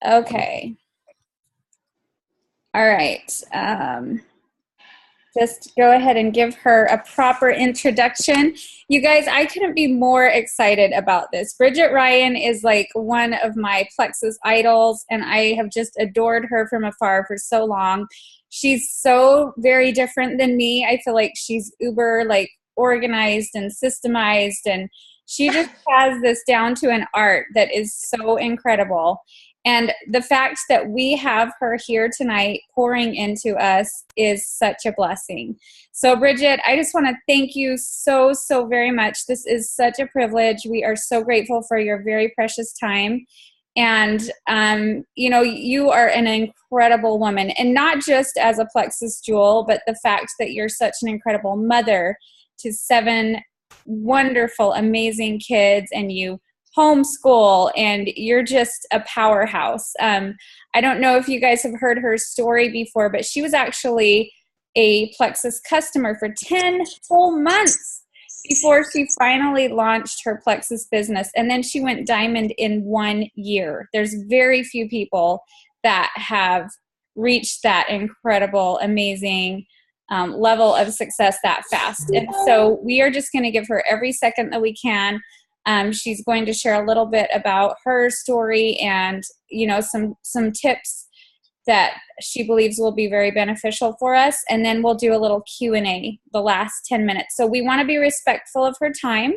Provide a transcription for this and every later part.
Okay. All right. Just go ahead and give her a proper introduction. You guys, I couldn't be more excited about this. Bridget Ryan is like one of my Plexus idols, and I have just adored her from afar for so long. She's so very different than me. I feel like she's uber like organized and systemized, and she just has this down to an art that is so incredible. And the fact that we have her here tonight pouring into us is such a blessing. So, Bridget, I just want to thank you so, so very much. This is such a privilege. We are so grateful for your very precious time. And, you are an incredible woman, and not just as a Plexus Jewel, but the fact that you're such an incredible mother to 7 wonderful, amazing kids, and you homeschool, and you're just a powerhouse. I don't know if you guys have heard her story before, but she was actually a Plexus customer for 10 full months before she finally launched her Plexus business. And then she went diamond in 1 year. There's very few people that have reached that incredible, amazing level of success that fast. And so we are just going to give her every second that we can. She's going to share a little bit about her story and, some tips that she believes will be very beneficial for us. And then we'll do a little Q&A the last 10 minutes. So we want to be respectful of her time.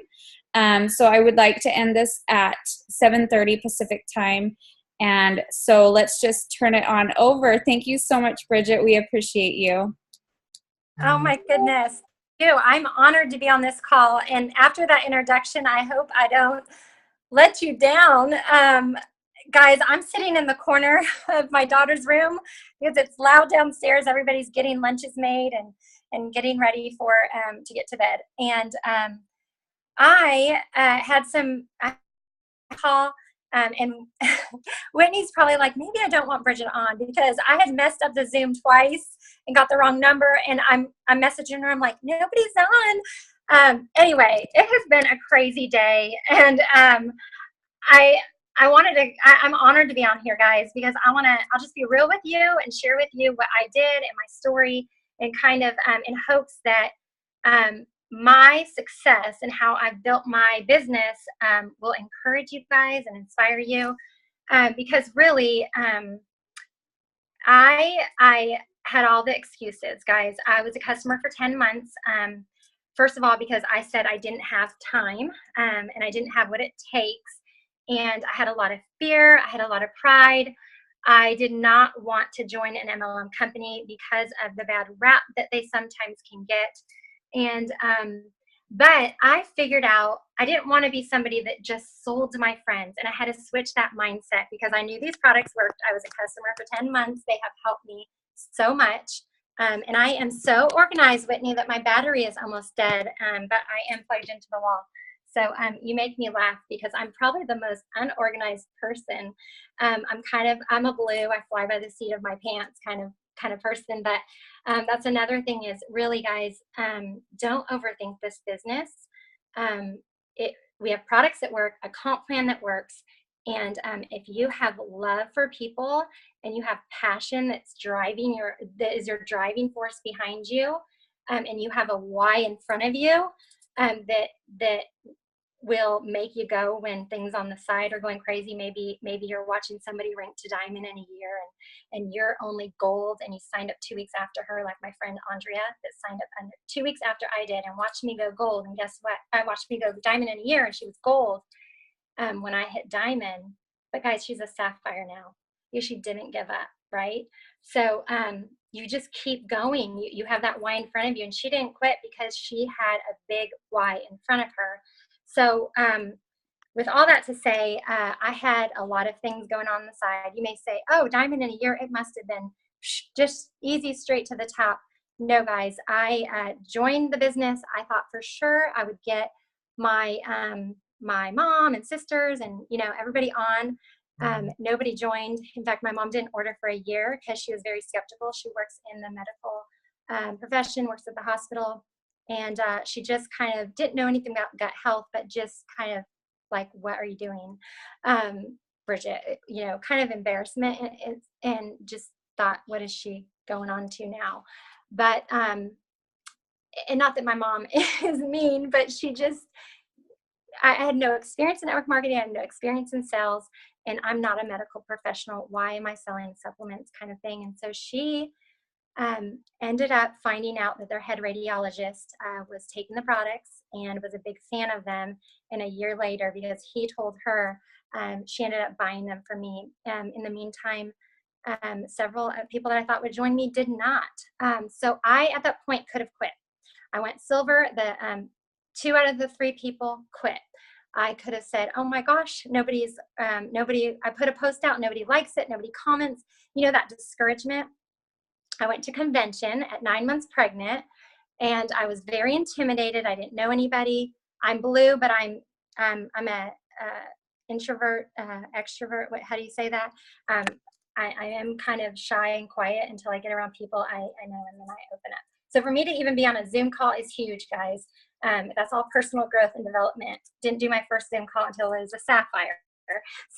So I would like to end this at 7:30 Pacific time. And so let's just turn it on over. Thank you so much, Bridget. We appreciate you. Oh my goodness. I'm honored to be on this call. And after that introduction, I hope I don't let you down. Guys, I'm sitting in the corner of my daughter's room because it's loud downstairs. Everybody's getting lunches made and getting ready for to get to bed. And I had some call. And Whitney's probably like, maybe I don't want Bridget on, because I had messed up the Zoom twice and got the wrong number. And I'm messaging her. I'm like, nobody's on. Anyway, it has been a crazy day. And I'm honored to be on here, guys, because I'll just be real with you and share with you what I did and my story, and kind of in hopes that my success and how I've built my business will encourage you guys and inspire you, because really I had all the excuses, guys. I was a customer for 10 months. First of all, because I said I didn't have time and I didn't have what it takes, and I had a lot of fear. I had a lot of pride. I did not want to join an MLM company because of the bad rap that they sometimes can get. And, but I figured out I didn't want to be somebody that just sold to my friends, and I had to switch that mindset because I knew these products worked. I was a customer for 10 months. They have helped me so much. And I am so organized, Whitney, that my battery is almost dead, but I am plugged into the wall. So you make me laugh because I'm probably the most unorganized person. I'm a blue, I fly by the seat of my pants kind of person. But that's another thing is, really, guys, don't overthink this business. We have products that work, a comp plan that works. And if you have love for people and you have passion that is your driving force behind you, and you have a why in front of you, that will make you go when things on the side are going crazy. Maybe you're watching somebody rank to diamond in a year, and you're only gold, and you signed up 2 weeks after her, like my friend Andrea that signed up 2 weeks after I did and watched me go gold. And guess what? I watched me go diamond in a year, and she was gold when I hit diamond. But guys, she's a sapphire now. She didn't give up, right? So you just keep going. You have that why in front of you, and she didn't quit because she had a big why in front of her. So with all that to say, I had a lot of things going on the side. You may say, oh, diamond in a year, it must have been just easy, straight to the top. No, guys, I joined the business. I thought for sure I would get my my mom and sisters and everybody on. Nobody joined. In fact, my mom didn't order for a year because she was very skeptical. She works in the medical profession, works at the hospital. And she just kind of didn't know anything about gut health, but just kind of like, what are you doing? Bridget, kind of embarrassment, and just thought, what is she going on to now? But, and not that my mom is mean, but I had no experience in network marketing. I had no experience in sales, and I'm not a medical professional. Why am I selling supplements, kind of thing? And so she ended up finding out that their head radiologist was taking the products and was a big fan of them. And a year later, because he told her, she ended up buying them for me. In the meantime, several people that I thought would join me did not. So I, at that point, could have quit. I went silver. The 2 out of the 3 people quit. I could have said, oh my gosh, nobody, I put a post out, nobody likes it, nobody comments, that discouragement. I went to convention at 9 months pregnant, and I was very intimidated. I didn't know anybody. I'm blue, but I'm a introvert, extrovert. How do you say that? I am kind of shy and quiet until I get around people I know, and then I open up. So for me to even be on a Zoom call is huge, guys. That's all personal growth and development. Didn't do my first Zoom call until it was a sapphire.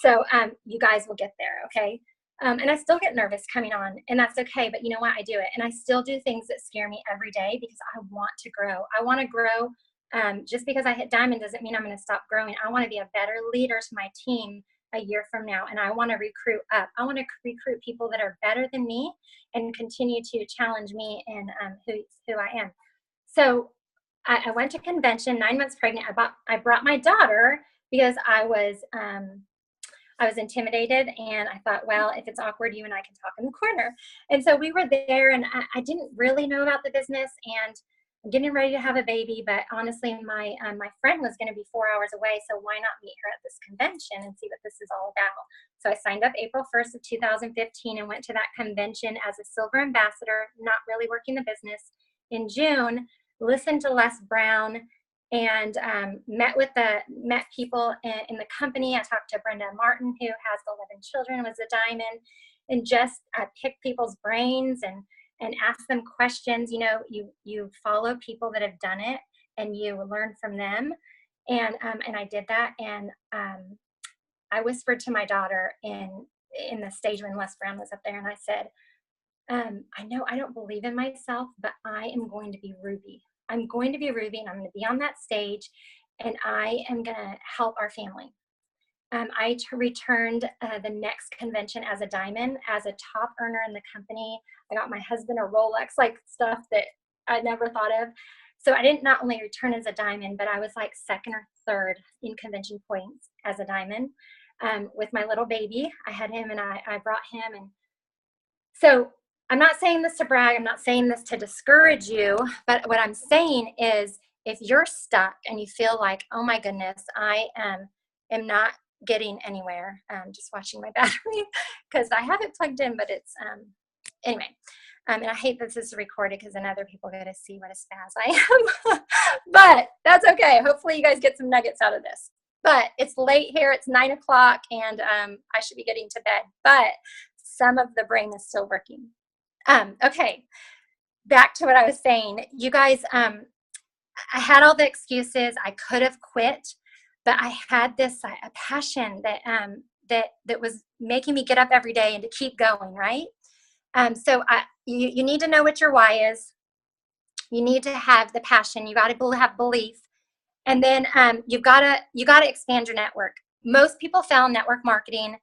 So you guys will get there, okay? And I still get nervous coming on, and that's okay. But you know what? I do it. And I still do things that scare me every day because I want to grow. I want to grow. Just because I hit diamond doesn't mean I'm going to stop growing. I want to be a better leader to my team a year from now, and I want to recruit up. I want to recruit people that are better than me and continue to challenge me in who I am. So I went to convention 9 months pregnant. I brought my daughter because I was intimidated, and I thought, well, if it's awkward, you and I can talk in the corner. And so we were there, and I didn't really know about the business, and I'm getting ready to have a baby. But honestly, my friend was going to be 4 hours away, so why not meet her at this convention and see what this is all about? So I signed up April 1st of 2015 and went to that convention as a silver ambassador, not really working the business. In June, listened to Les Brown, and met people in the company. I talked to Brenda Martin, who has 11 children, was a diamond, and just picked people's brains and ask them questions. You follow people that have done it, and you learn from them. And I did that, and I whispered to my daughter in the stage when Les Brown was up there, and I said, I know I don't believe in myself, but I am going to be Ruby. I'm going to be Ruby, and I'm going to be on that stage, and I am going to help our family. I returned the next convention as a diamond, as a top earner in the company. I got my husband a Rolex, like stuff that I never thought of. So I didn't not only return as a diamond, but I was like second or third in convention points as a diamond. With my little baby, I had him, and I brought him. And so I'm not saying this to brag. I'm not saying this to discourage you. But what I'm saying is, if you're stuck and you feel like, oh my goodness, I am not getting anywhere, just watching my battery because I have it plugged in, but it's anyway. And I hate that this is recorded because then other people get to see what a spaz I am. But that's okay. Hopefully you guys get some nuggets out of this. But it's late here. It's 9 o'clock, and I should be getting to bed. But some of the brain is still working. Okay, back to what I was saying. You guys, I had all the excuses. I could have quit, but I had this a passion that was making me get up every day and to keep going, right? So you need to know what your why is. You need to have the passion. You got to have belief, and then you got to expand your network. Most people fail in network marketing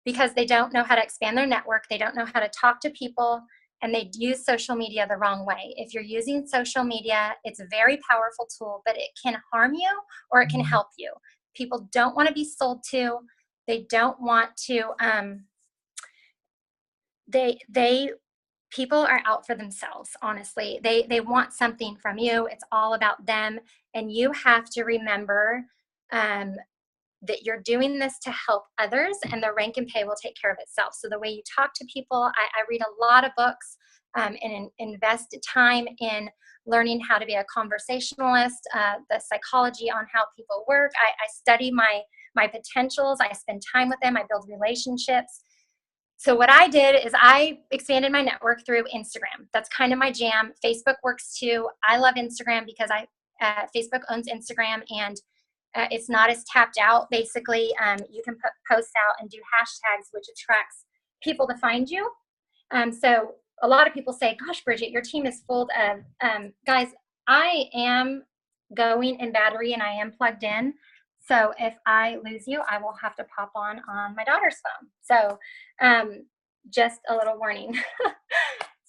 because they don't know how to expand their network. They don't know how to talk to people, and they use social media the wrong way. If you're using social media, it's a very powerful tool, but it can harm you or it can help you. People don't want to be sold to. They don't want to, people are out for themselves, honestly. They want something from you. It's all about them. And you have to remember that you're doing this to help others, and the rank and pay will take care of itself. So the way you talk to people, I read a lot of books and invest time in learning how to be a conversationalist, the psychology on how people work. I study my potentials. I spend time with them. I build relationships. So what I did is I expanded my network through Instagram. That's kind of my jam. Facebook works too. I love Instagram because Facebook owns Instagram, and It's not as tapped out. Basically, you can put posts out and do hashtags, which attracts people to find you. So a lot of people say, gosh, Bridget, your team is full of, guys, I am going in battery and I am plugged in. So if I lose you, I will have to pop on my daughter's phone. So just a little warning.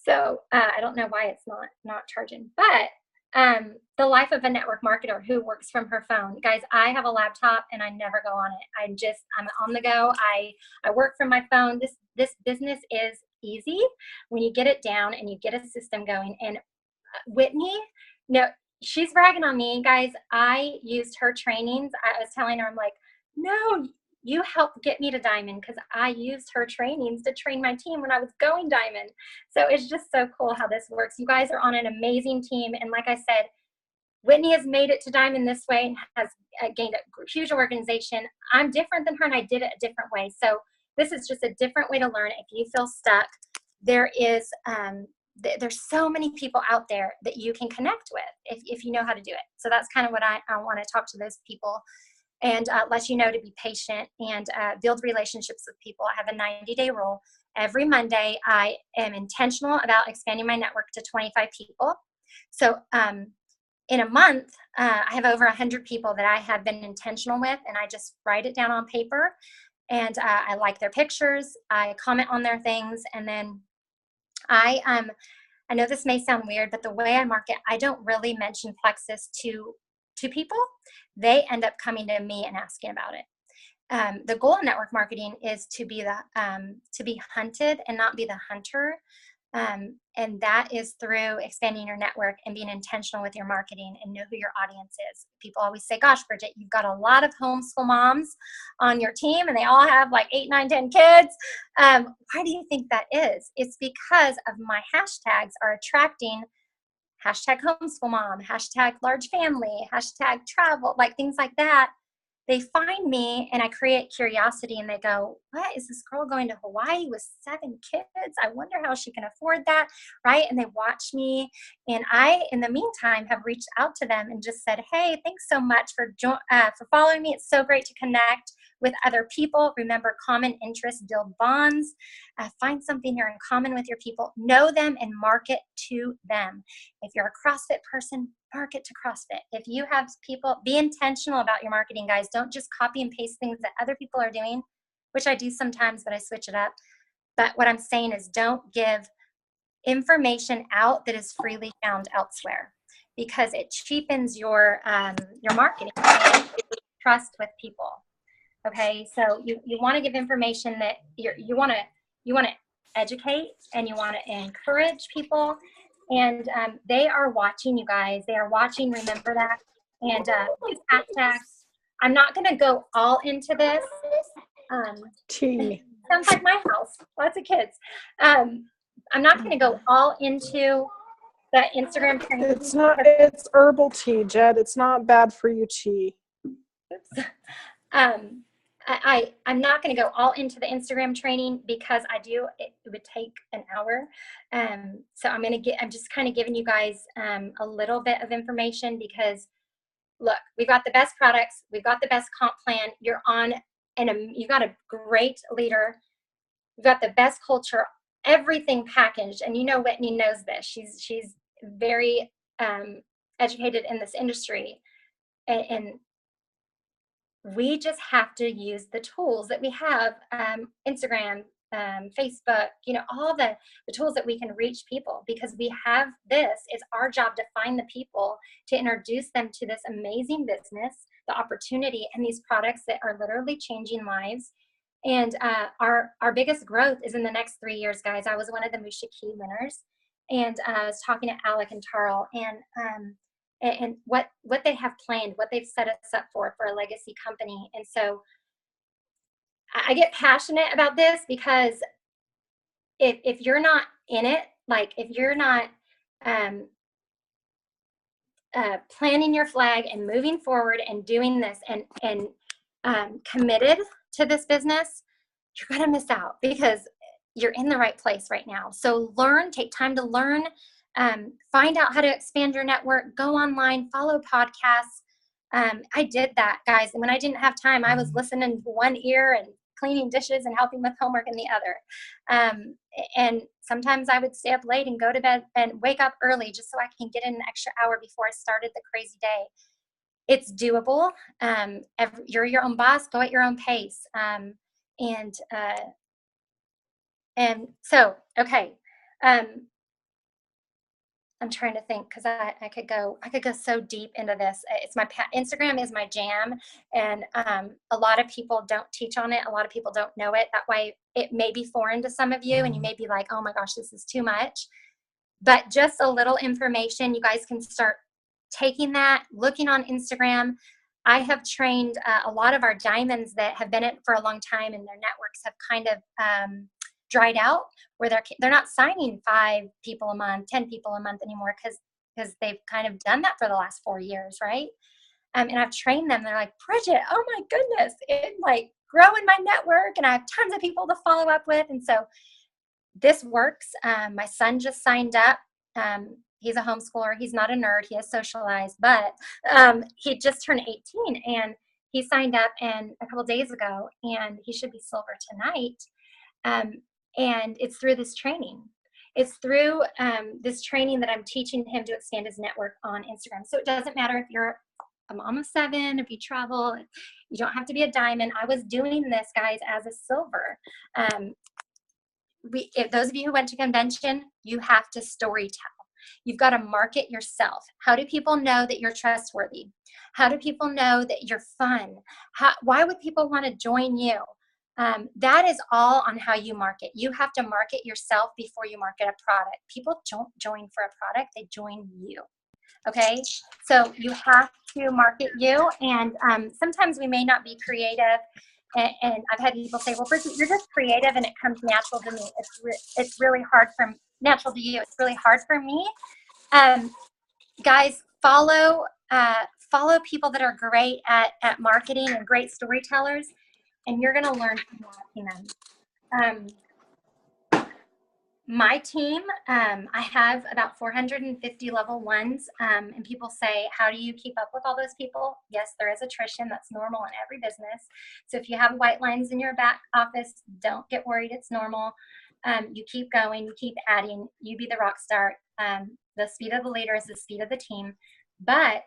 So I don't know why it's not charging, but the life of a network marketer who works from her phone. Guys, I have a laptop and I never go on it. I'm on the go. I work from my phone. This business is easy when you get it down and you get a system going. And Whitney, no, she's bragging on me, guys. I used her trainings. I was telling her, I'm like, no, you helped get me to diamond because I used her trainings to train my team when I was going diamond. So it's just so cool how this works. You guys are on an amazing team. And like I said, Whitney has made it to diamond this way and has gained a huge organization. I'm different than her and I did it a different way. So this is just a different way to learn. If you feel stuck, there's so many people out there that you can connect with if you know how to do it. So that's kind of what I want to talk to those people and let you know to be patient and build relationships with people. I have a 90-day rule. Every Monday, I am intentional about expanding my network to 25 people. So in a month, I have over 100 people that I have been intentional with, and I just write it down on paper. And I like their pictures. I comment on their things, and then I know this may sound weird, but the way I market, I don't really mention Plexus to people. They end up coming to me and asking about it. The goal of network marketing is to be hunted and not be the hunter. And that is through expanding your network and being intentional with your marketing and know who your audience is. People always say, gosh, Bridget, you've got a lot of homeschool moms on your team and they all have like 8, 9, 10 kids. Why do you think that is? It's because of my hashtags are attracting hashtag homeschool mom, hashtag large family, hashtag travel, like things like that. They find me and I create curiosity and they go, what is this girl going to Hawaii with 7 kids? I wonder how she can afford that, right? And they watch me. And I, in the meantime, have reached out to them and just said, hey, thanks so much for following me. It's so great to connect with other people. Remember, common interests build bonds. Find something you're in common with your people. Know them and market to them. If you're a CrossFit person, market to CrossFit. If you have people, be intentional about your marketing, guys. Don't just copy and paste things that other people are doing, which I do sometimes, but I switch it up. But what I'm saying is don't give information out that is freely found elsewhere because it cheapens your marketing and trust with people. Okay, so you want to give information that you want to educate and you want to encourage people, and they are watching, you guys. They are watching. Remember that. And use hashtags. I'm not going to go all into this. Sounds like my house. Lots of kids. I'm not going to go all into the Instagram training. It's not. It's herbal tea, Jed. It's not bad for you tea. Oops. I'm not going to go all into the Instagram training because it would take an hour. So I'm just kind of giving you guys a little bit of information because look, we've got the best products. We've got the best comp plan. You've got a great leader. We've got the best culture, everything packaged. And you know, Whitney knows this. She's very educated in this industry. And we just have to use the tools that we have, Instagram, Facebook, all the tools that we can reach people because we have this. It's our job to find the people, to introduce them to this amazing business, the opportunity, and these products that are literally changing lives. And our biggest growth is in the next 3 years, guys. I was one of the Musha Key winners, and I was talking to Alec and Tarl, and what they have planned, what they've set us up for a legacy company. And so I get passionate about this because if you're not in it, like if you're not planting your flag and moving forward and doing this and committed to this business, you're going to miss out because you're in the right place right now. So take time to learn. Find out how to expand your network, go online, follow podcasts, I did that, guys. And when I didn't have time, I was listening to one ear and cleaning dishes and helping with homework in the other. And sometimes I would stay up late and go to bed and wake up early just so I can get in an extra hour before I started the crazy day. It's doable. You're your own boss. Go at your own pace. And so, okay. I'm trying to think because I could go so deep into this. It's Instagram is my jam, and a lot of people don't teach on it. A lot of people don't know it. That way, it may be foreign to some of you, and you may be like, "Oh my gosh, this is too much." But just a little information, you guys can start taking that, looking on Instagram. I have trained a lot of our diamonds that have been in for a long time, and their networks have kind of dried out, where they're not signing 5 people a month, 10 people a month anymore because they've kind of done that for the last 4 years, right? And I've trained them. They're like, Bridget, oh my goodness, it's like growing my network, and I have tons of people to follow up with. And so this works. My son just signed up. He's a homeschooler. He's not a nerd. He has socialized, but he just turned 18, and he signed up a couple days ago, and he should be silver tonight. And it's through this training. It's through this training that I'm teaching him to expand his network on Instagram. So it doesn't matter if you're a mom of 7, if you travel, you don't have to be a diamond. I was doing this, guys, as a silver. If those of you who went to convention, you have to story tell. You've got to market yourself. How do people know that you're trustworthy? How do people know that you're fun? Why would people want to join you? That is all on how you market. You have to market yourself before you market a product. People don't join for a product, they join you. Okay, so you have to market you, and sometimes we may not be creative. And I've had people say, "Well, Bridget, you're just creative, and it comes natural to me." It's really hard natural to you. It's really hard for me. Guys, follow people that are great at marketing and great storytellers, and you're going to learn from watching them. My team, I have about 450 level 1s, and people say, how do you keep up with all those people? Yes, there is attrition. That's normal in every business. So if you have white lines in your back office, don't get worried. It's normal. You keep going, you keep adding, you be the rock star. The speed of the leader is the speed of the team. But,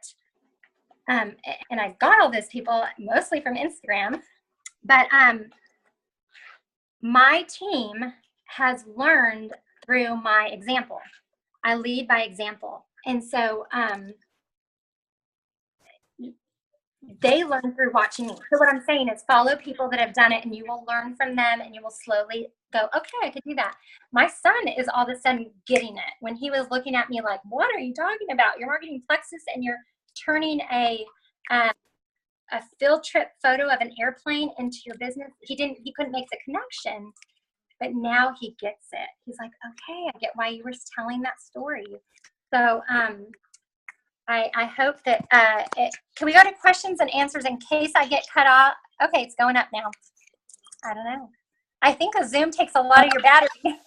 and I got all those people mostly from Instagram, but my team has learned through my example. I lead by example. And so they learn through watching me. So what I'm saying is follow people that have done it, and you will learn from them, and you will slowly go, okay, I could do that. My son is all of a sudden getting it. When he was looking at me like, what are you talking about? You're marketing Plexus and you're turning a field trip photo of an airplane into your business. He couldn't make the connection. But now he gets it. He's like, okay, I get why you were telling that story. So I hope that, can we go to questions and answers in case I get cut off? Okay, it's going up now. I don't know. I think a Zoom takes a lot of your battery.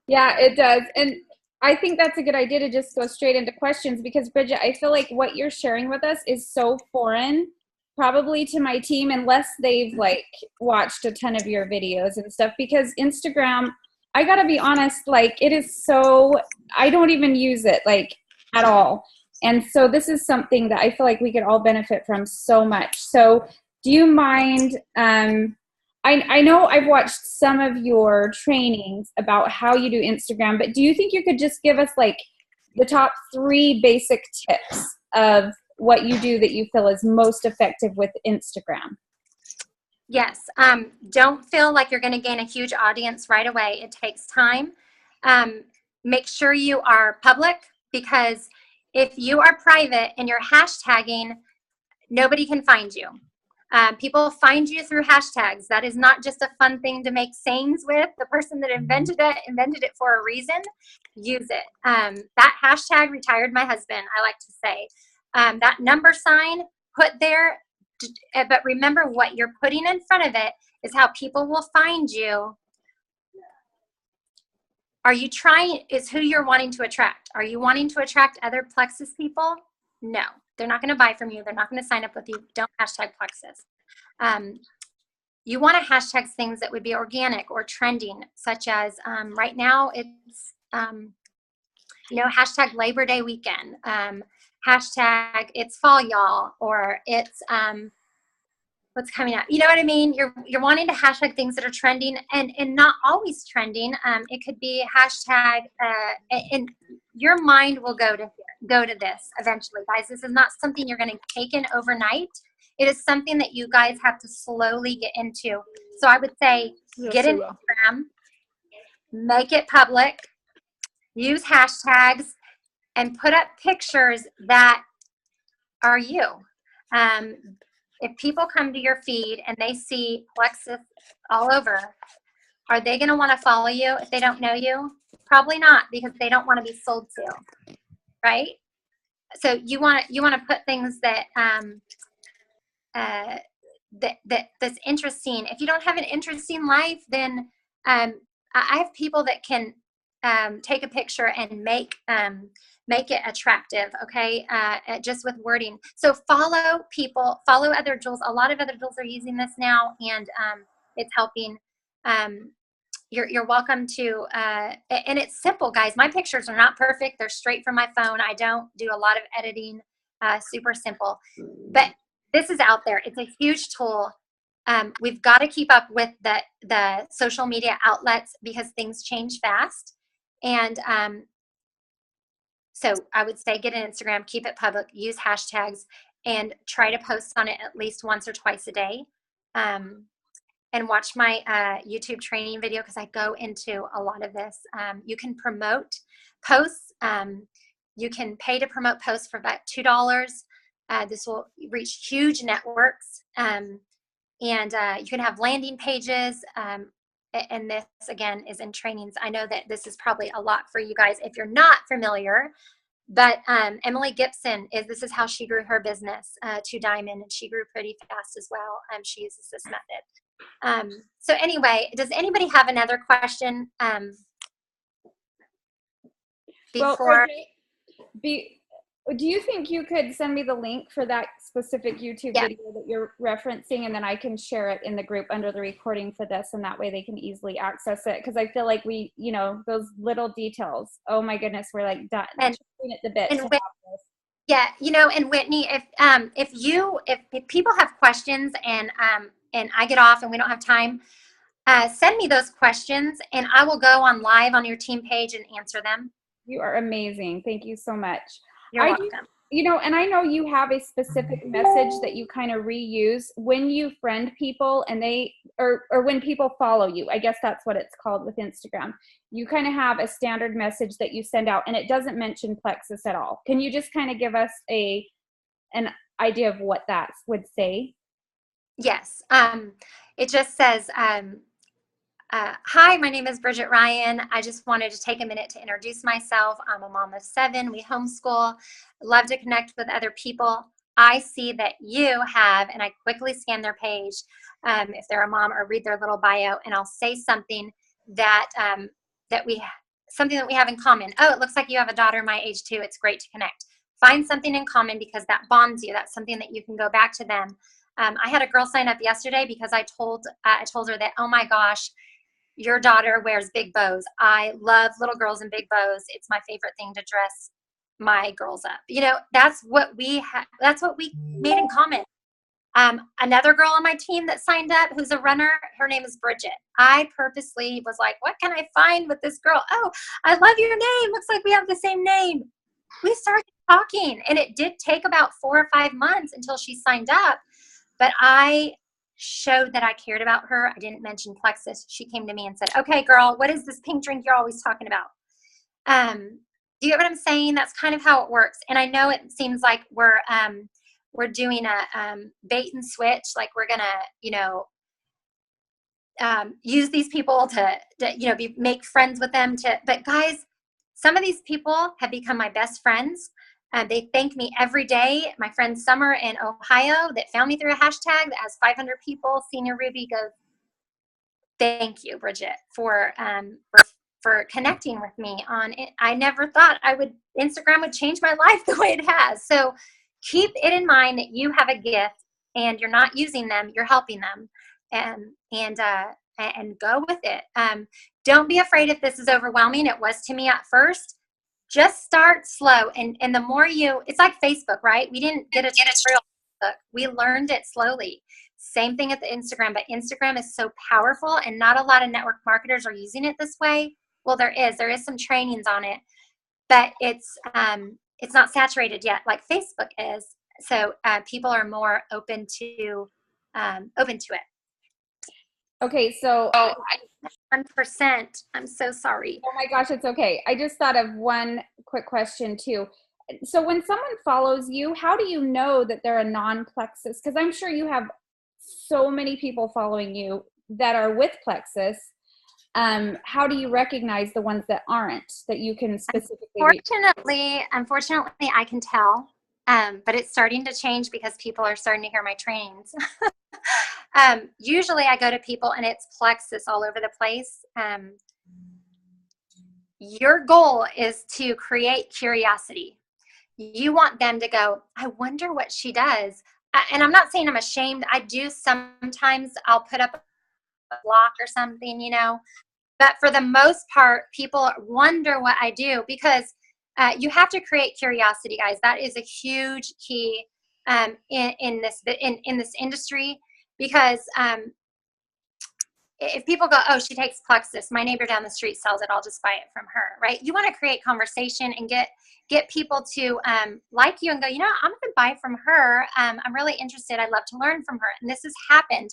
Yeah, it does. And I think that's a good idea to just go straight into questions, because Bridget, I feel like what you're sharing with us is so foreign probably to my team, unless they've like watched a ton of your videos and stuff, because Instagram, I gotta be honest, like it is so, I don't even use it like at all. And so this is something that I feel like we could all benefit from so much. So do you mind, I know I've watched some of your trainings about how you do Instagram, but do you think you could just give us like the top 3 basic tips of what you do that you feel is most effective with Instagram? Yes. Don't feel like you're going to gain a huge audience right away. It takes time. Make sure you are public, because if you are private and you're hashtagging, nobody can find you. People find you through hashtags. That is not just a fun thing to make sayings with. The person that invented it for a reason. Use it. That hashtag retired my husband, I like to say. That number sign, put there, but remember what you're putting in front of it is how people will find you. Is who you're wanting to attract. Are you wanting to attract other Plexus people? No. They're not going to buy from you. They're not going to sign up with you. Don't hashtag Plexus. You want to hashtag things that would be organic or trending, such as right now it's, hashtag Labor Day weekend, hashtag it's fall y'all, or it's what's coming up. You know what I mean? You're wanting to hashtag things that are trending and not always trending. It could be hashtag, and your mind will go to this eventually, guys. This is not something you're going to take in overnight. It is something that you guys have to slowly get into. So I would say, get an Instagram, make it public, use hashtags, and put up pictures that are you. If people come to your feed and they see Plexus all over, are they going to want to follow you if they don't know you? Probably not, because they don't want to be sold to, right? So you want to put things that that's interesting. If you don't have an interesting life, then I have people that can take a picture and make it attractive, okay, just with wording. So follow people, follow other jewels. A lot of other jewels are using this now, and it's helping. You're welcome to, and it's simple, guys. My pictures are not perfect. They're straight from my phone. I don't do a lot of editing, super simple. But this is out there. It's a huge tool. We've got to keep up with the social media outlets because things change fast. And so I would say get an Instagram, keep it public, use hashtags, and try to post on it at least once or twice a day. And watch my YouTube training video because I go into a lot of this. You can promote posts. You can pay to promote posts for about $2. This will reach huge networks. And you can have landing pages. And this, again, is in trainings. I know that this is probably a lot for you guys if you're not familiar. But Emily Gibson, this is how she grew her business to Diamond, and she grew pretty fast as well. She uses this method. So anyway, does anybody have another question before? Well, do you think you could send me the link for that specific YouTube video that you're referencing, and then I can share it in the group under the recording for this, and that way they can easily access it? Because I feel like we, those little details, oh my goodness, we're like done at the bit. Yeah, and Whitney, if people have questions and I get off and we don't have time, send me those questions and I will go on live on your team page and answer them. You are amazing. Thank you so much. You're welcome. And I know you have a specific message that you kind of reuse when you friend people and or when people follow you. I guess that's what it's called with Instagram. You kind of have a standard message that you send out, and it doesn't mention Plexus at all. Can you just kind of give us an idea of what that would say? Yes. It just says, hi, my name is Bridget Ryan. I just wanted to take a minute to introduce myself. I'm a mom of 7. We homeschool. Love to connect with other people. I see that you have, and I quickly scan their page if they're a mom, or read their little bio, and I'll say something that something that we have in common. Oh, it looks like you have a daughter my age too. It's great to connect. Find something in common because that bonds you. That's something that you can go back to them. I had a girl sign up yesterday because I told her that, oh my gosh, your daughter wears big bows. I love little girls in big bows. It's my favorite thing to dress my girls up. That's what we made in common. Another girl on my team that signed up who's a runner, her name is Bridget. I purposely was like, what can I find with this girl? Oh, I love your name. Looks like we have the same name. We started talking, and it did take about 4 or 5 months until she signed up. But I showed that I cared about her. I didn't mention Plexus. She came to me and said, okay, girl, what is this pink drink you're always talking about? Do you get what I'm saying? That's kind of how it works. And I know it seems like we're doing a bait and switch. Like we're going to, use these people to make friends with them but guys, some of these people have become my best friends. They thank me every day. My friend Summer in Ohio that found me through a hashtag that has 500 people. Senior Ruby goes, thank you, Bridget, for connecting with me on it. I never thought Instagram would change my life the way it has. So keep it in mind that you have a gift and you're not using them, you're helping them, and go with it. Don't be afraid if this is overwhelming. It was to me at first. Just start slow, and the more it's like Facebook, right? We didn't get a tutorial on Facebook. We learned it slowly. Same thing at the Instagram, but Instagram is so powerful, and not a lot of network marketers are using it this way. Well, there is some trainings on it, but it's not saturated yet like Facebook is. So people are more open to it. Okay, so 1%. I'm so sorry. Oh my gosh, it's okay. I just thought of one quick question too. So when someone follows you, how do you know that they're a non-Plexus? Because I'm sure you have so many people following you that are with Plexus. How do you recognize the ones that aren't, that you can specifically Unfortunately, I can tell, but it's starting to change because people are starting to hear my trainings. Usually I go to people and it's Plexus all over the place. Your goal is to create curiosity. You want them to go, I wonder what she does. And I'm not saying I'm ashamed. I do sometimes. I'll put up a block or something, you know. But for the most part, people wonder what I do because you have to create curiosity, guys. That is a huge key in this industry, because if people go, oh, she takes Plexus, my neighbor down the street sells it, I'll just buy it from her, right? You want to create conversation and get people to like you and go, you know, I'm going to buy from her. I'm really interested. I'd love to learn from her. And this has happened.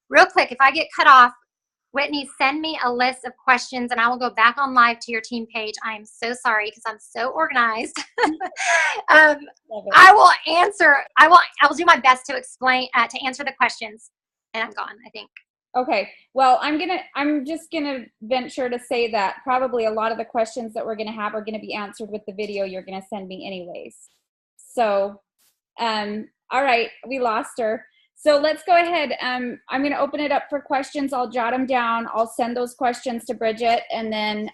Real quick, if I get cut off, Whitney, send me a list of questions and I will go back on live to your team page. I am so sorry because I'm so organized. I will answer. I will do my best to explain, to answer the questions, and I'm gone, I think. Okay. Well, I'm just gonna venture to say that probably a lot of the questions that we're gonna have are gonna be answered with the video you're gonna send me anyways. So, all right, we lost her. So let's go ahead. I'm going to open it up for questions. I'll jot them down. I'll send those questions to Bridget, and then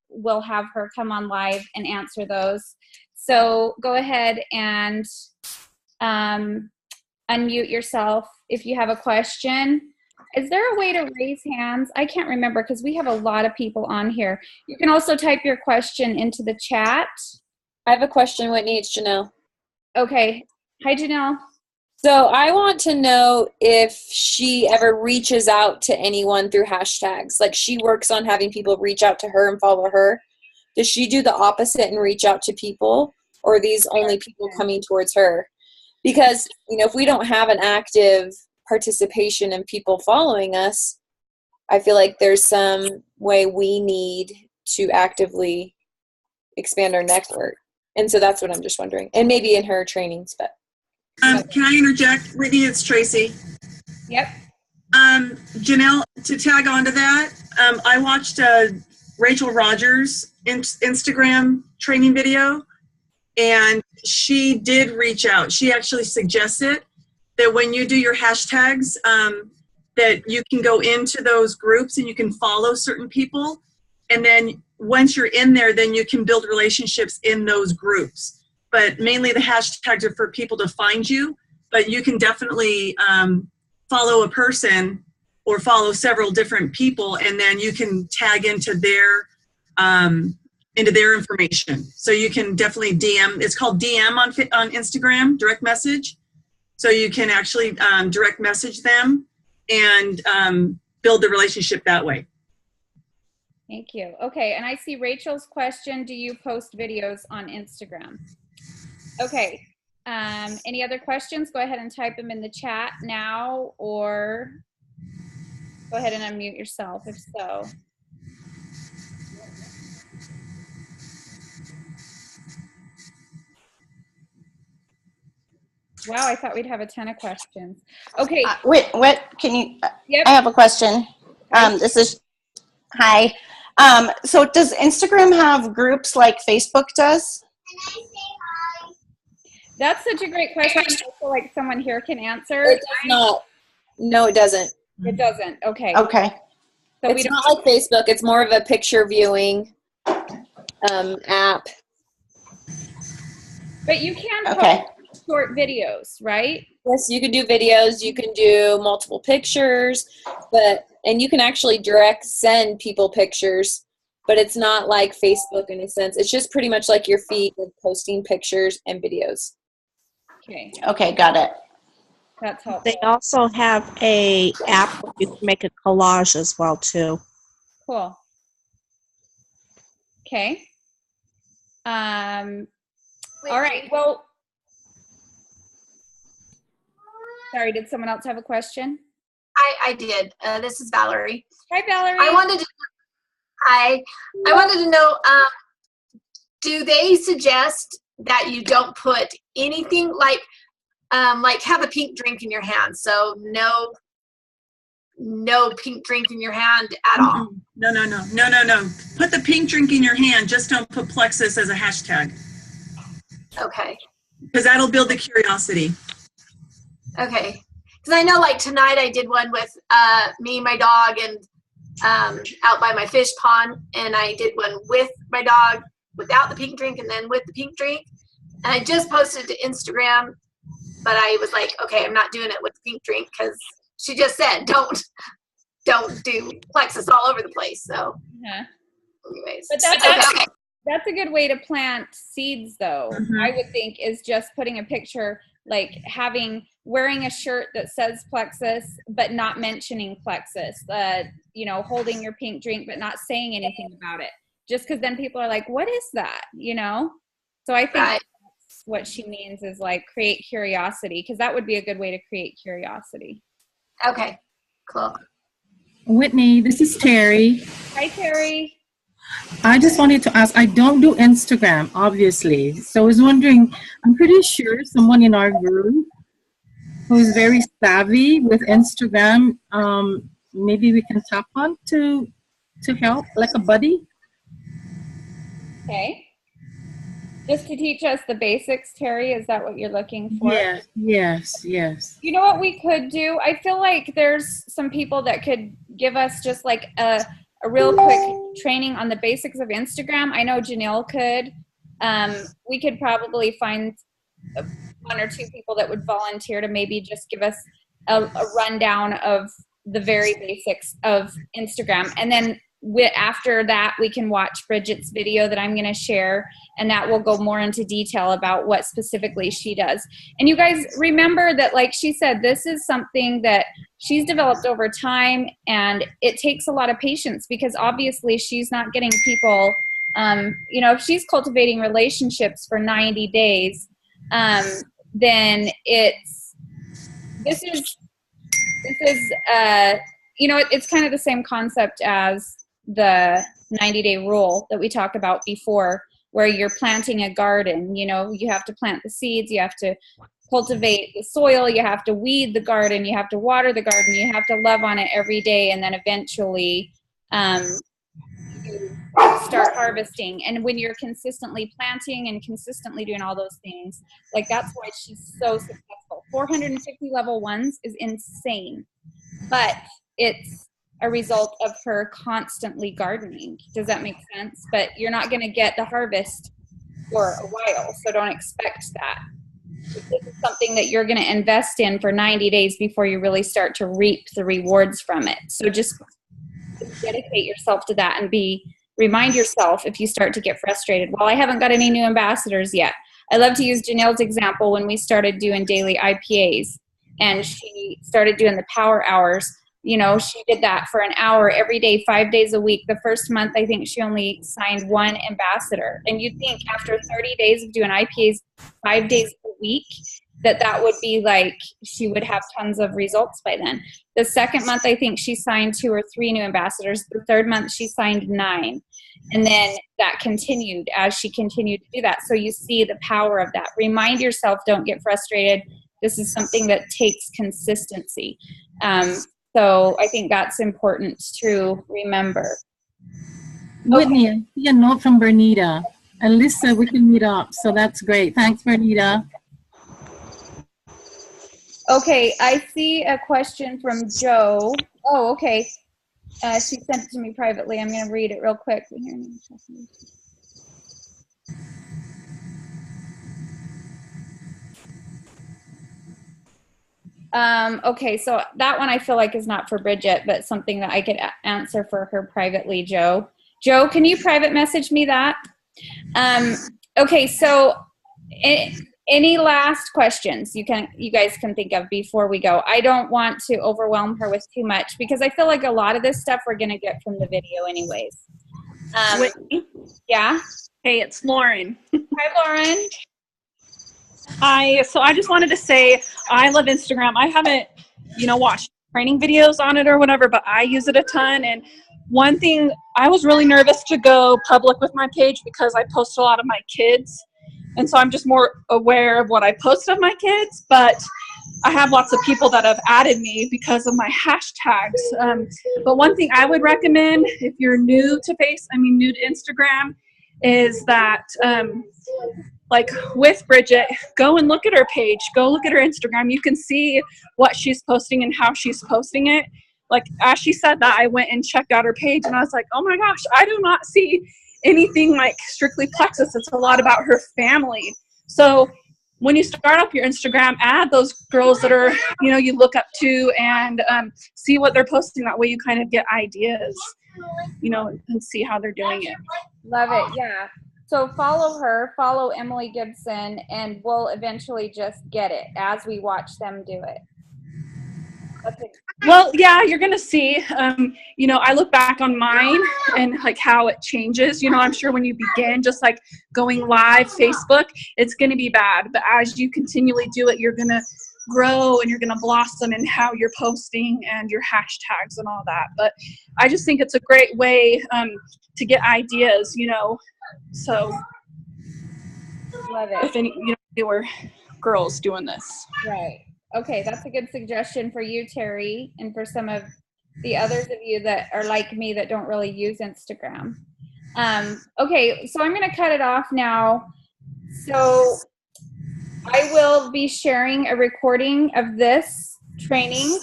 we'll have her come on live and answer those. So go ahead and unmute yourself if you have a question. Is there a way to raise hands? I can't remember because we have a lot of people on here. You can also type your question into the chat. I have a question, Whitney. It's Janelle. Okay. Hi, Janelle. So I want to know if she ever reaches out to anyone through hashtags. Like, she works on having people reach out to her and follow her. Does she do the opposite and reach out to people? Or are these only people coming towards her? Because, you know, if we don't have an active participation in people following us, I feel like there's some way we need to actively expand our network. And so that's what I'm just wondering. And maybe in her trainings, but. Can I interject, Whitney? It's Tracy. Yep. Janelle, to tag onto that, I watched Rachel Rogers' Instagram training video, and she did reach out. She actually suggested that when you do your hashtags, that you can go into those groups and you can follow certain people, and then once you're in there, then you can build relationships in those groups. But mainly the hashtags are for people to find you, but you can definitely follow a person or follow several different people, and then you can tag into their information. So you can definitely DM. It's called DM on Instagram, direct message. So you can actually direct message them and build the relationship that way. Thank you. Okay, and I see Rachel's question, do you post videos on Instagram? Okay, any other questions? Go ahead and type them in the chat now, or go ahead and unmute yourself if so. Wow, I thought we'd have a ton of questions. Okay. Wait, can you, Yep. I have a question. This is, hi. So does Instagram have groups like Facebook does? That's such a great question. I feel like someone here can answer. It does not. No, it doesn't. It doesn't. Okay. Okay. So it's not like Facebook. It's more of a picture viewing app. But you can okay. short videos, right? Yes, you can do videos, you can do multiple pictures, and you can actually direct send people pictures, but it's not like Facebook in a sense. It's just pretty much like your feed with posting pictures and videos. Okay, Okay, got it. that's helpful. They also have a app where you can make a collage as well too. Cool. Okay. All right. Well, sorry, did someone else have a question? I did. This is Valerie. Hi, Valerie. I wanted to know, do they suggest that you don't put anything like have a pink drink in your hand? So no pink drink in your hand at all. No. Put the pink drink in your hand. Just don't put Plexus as a hashtag. Okay. Because that'll build the curiosity. Okay. Because I know, like tonight, I did one with me, my dog, and out by my fish pond, and I did one with my dog without the pink drink, and then with the pink drink. And I just posted it to Instagram, but I was like, okay, I'm not doing it with the pink drink because she just said don't do Plexus all over the place. So, anyways, but that's a good way to plant seeds, though. I would think is just putting a picture, like wearing a shirt that says Plexus, but not mentioning Plexus. Holding your pink drink, but not saying anything about it. Just because then people are like, "What is that?" So I think that's what she means is like create curiosity, because that would be a good way to create curiosity. Okay, cool. Whitney, this is Terry. Hi, Terry. I just wanted to ask, I don't do Instagram, obviously. So I was wondering, I'm pretty sure someone in our group who is very savvy with Instagram, maybe we can tap on to help, like a buddy. Okay. Just to teach us the basics, Terry, is that what you're looking for? Yes. You know what we could do? I feel like there's some people that could give us just like a real quick training on the basics of Instagram. I know Janelle could. We could probably find one or two people that would volunteer to maybe just give us a rundown of the very basics of Instagram. And then after that, we can watch Bridget's video that I'm going to share, and that will go more into detail about what specifically she does. And you guys remember that, like she said, this is something that she's developed over time, and it takes a lot of patience because obviously she's not getting people, if she's cultivating relationships for 90 days, then it's kind of the same concept as the 90-day rule that we talked about before, where you're planting a garden. You have to plant the seeds, you have to cultivate the soil, you have to weed the garden, you have to water the garden, you have to love on it every day, and then eventually you start harvesting. And when you're consistently planting and consistently doing all those things, like that's why she's so successful. 450 level 1s is insane, but it's a result of her constantly gardening. Does that make sense? But you're not going to get the harvest for a while, so don't expect that. This is something that you're going to invest in for 90 days before you really start to reap the rewards from it. So just dedicate yourself to that and remind yourself if you start to get frustrated. Well, I haven't got any new ambassadors yet. I love to use Janelle's example when we started doing daily IPAs and she started doing the power hours. She did that for an hour every day, 5 days a week. The first month, I think she only signed one ambassador. And you'd think after 30 days of doing IPAs 5 days a week, that would be like she would have tons of results by then. The second month, I think she signed 2 or 3 new ambassadors. The third month, she signed 9. And then that continued as she continued to do that. So you see the power of that. Remind yourself, don't get frustrated. This is something that takes consistency. So I think that's important to remember. Whitney, I see a note from Bernita. Alyssa, we can meet up, so that's great. Thanks, Bernita. Okay, I see a question from Joe. Oh, okay. She sent it to me privately. I'm going to read it real quick. Okay, so that one I feel like is not for Bridget, but something that I could answer for her privately, Joe. Joe, can you private message me that? Okay, so any last questions you guys can think of before we go? I don't want to overwhelm her with too much because I feel like a lot of this stuff we're gonna get from the video anyways. Whitney? Yeah. Hey, it's Lauren. Hi, Lauren. Hi. So I just wanted to say I love Instagram. I haven't, watched training videos on it or whatever, but I use it a ton. And one thing, I was really nervous to go public with my page because I post a lot of my kids. And so I'm just more aware of what I post of my kids. But I have lots of people that have added me because of my hashtags. But one thing I would recommend if you're new to new to Instagram is that like with Bridget, go and look at her page, go look at her Instagram. You can see what she's posting and how she's posting it. Like as she said that, I went and checked out her page and I was like, oh my gosh, I do not see anything like strictly Plexus. It's a lot about her family. So when you start up your Instagram, add those girls that are, you look up to and see what they're posting. That way you kind of get ideas, and see how they're doing it. Love it. Yeah. So follow her, follow Emily Gibson, and we'll eventually just get it as we watch them do it. Well, yeah, you're going to see, I look back on mine and like how it changes. I'm sure when you begin just like going live Facebook, it's going to be bad. But as you continually do it, you're going to grow and you're going to blossom in how you're posting and your hashtags and all that. But I just think it's a great way to get ideas, so love it. If any, newer girls doing this. Right. Okay, that's a good suggestion for you, Terry, and for some of the others of you that are like me that don't really use Instagram. Okay, so I'm going to cut it off now. So I will be sharing a recording of this training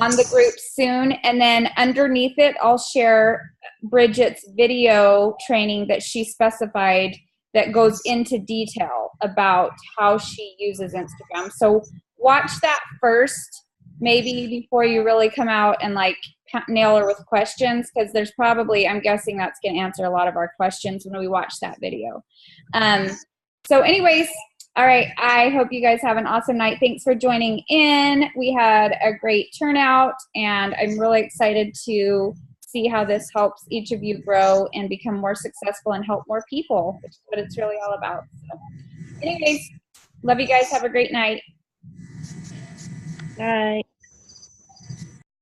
on the group soon, and then underneath it, I'll share Bridget's video training that she specified that goes into detail about how she uses Instagram. So watch that first, maybe before you really come out and like nail her with questions, because there's probably, I'm guessing that's going to answer a lot of our questions when we watch that video. So anyways, all right, I hope you guys have an awesome night. Thanks for joining in. We had a great turnout, and I'm really excited to see how this helps each of you grow and become more successful and help more people, which is what it's really all about. So anyways, love you guys. Have a great night. Bye.